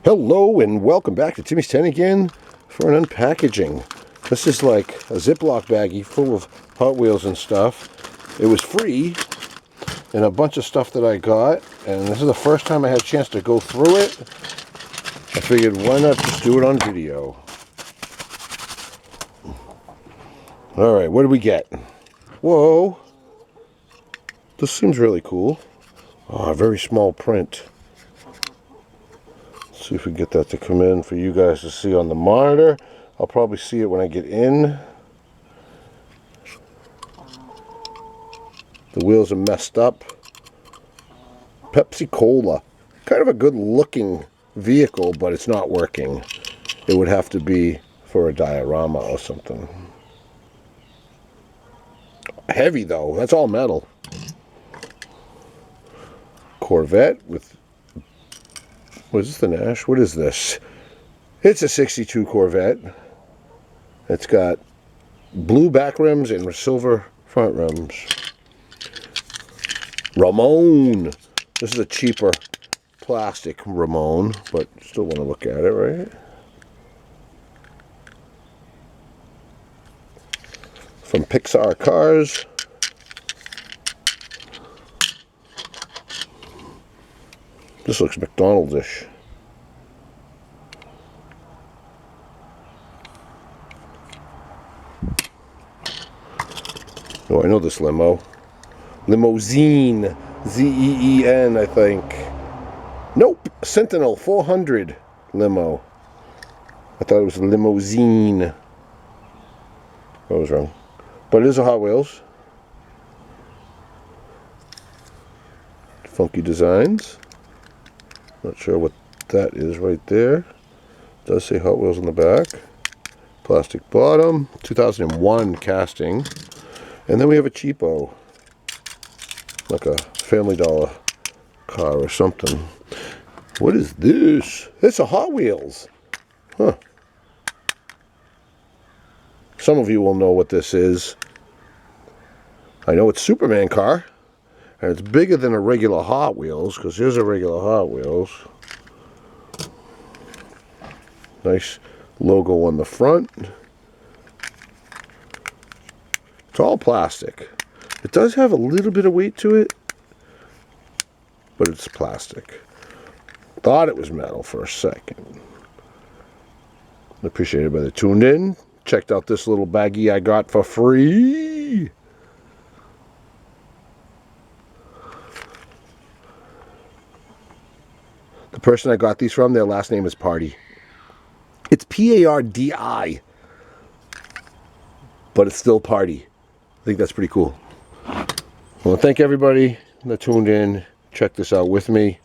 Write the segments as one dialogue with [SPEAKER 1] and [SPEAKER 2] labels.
[SPEAKER 1] Hello and welcome back to Timmys10 again for an unpackaging. This is like a Ziploc baggie full of Hot Wheels and stuff. It was free and a bunch of stuff that I got, and this is the first time I had a chance to go through it. I figured why not just do it on video. Alright, what do we get? Whoa! This seems really cool. Oh, very small print. See if we can get that to come in for you guys to see on the monitor. I'll probably see it when I get in. The wheels are messed up. Pepsi Cola. Kind of a good looking vehicle, but it's not working. It would have to be for a diorama or something. Heavy though, that's all metal. Corvette with... Was this the Nash? What is this? It's a 62 Corvette. It's got blue back rims and silver front rims. Ramon. This is a cheaper plastic Ramon, but still want to look at it, right? From Pixar Cars. This looks McDonald's-ish. Oh, I know this limo. Limousine. Z-E-E-N, I think. Nope. Sentinel 400 limo. I thought it was a limousine. I was wrong. But it is a Hot Wheels. Funky designs. Not sure what that is right there. It does say Hot Wheels on the back. Plastic bottom. 2001 casting. And then we have a cheapo. Like a Family Dollar car or something. What is this? It's a Hot Wheels. Huh. Some of you will know what this is. I know it's Superman car. And it's bigger than a regular Hot Wheels, because here's a regular Hot Wheels. Nice logo on the front. It's all plastic. It does have a little bit of weight to it, but it's plastic. Thought it was metal for a second. Appreciated by the tuned in. Checked out this little baggie I got for free. The person I got these from, their last name is Party. It's P-A-R-D-I. But it's still Party. I think that's pretty cool. Well, thank everybody that tuned in. Check this out with me.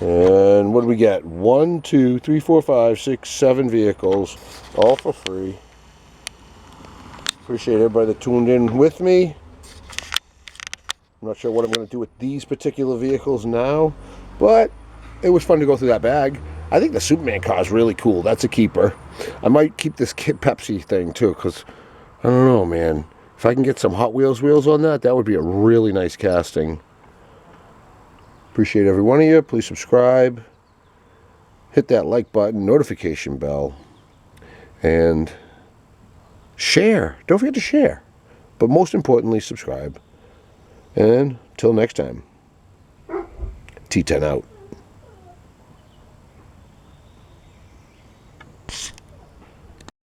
[SPEAKER 1] And what do we get? 1, 2, 3, 4, 5, 6, 7 vehicles. All for free. Appreciate everybody that tuned in with me. I'm not sure what I'm going to do with these particular vehicles now, but it was fun to go through that bag. I think the Superman car is really cool. That's a keeper. I might keep this Pepsi thing too, because I don't know, man. If I can get some Hot Wheels wheels on that, that would be a really nice casting. Appreciate every one of you. Please subscribe. Hit that like button, notification bell, and share. Don't forget to share. But most importantly, subscribe. And till next time, T10 out.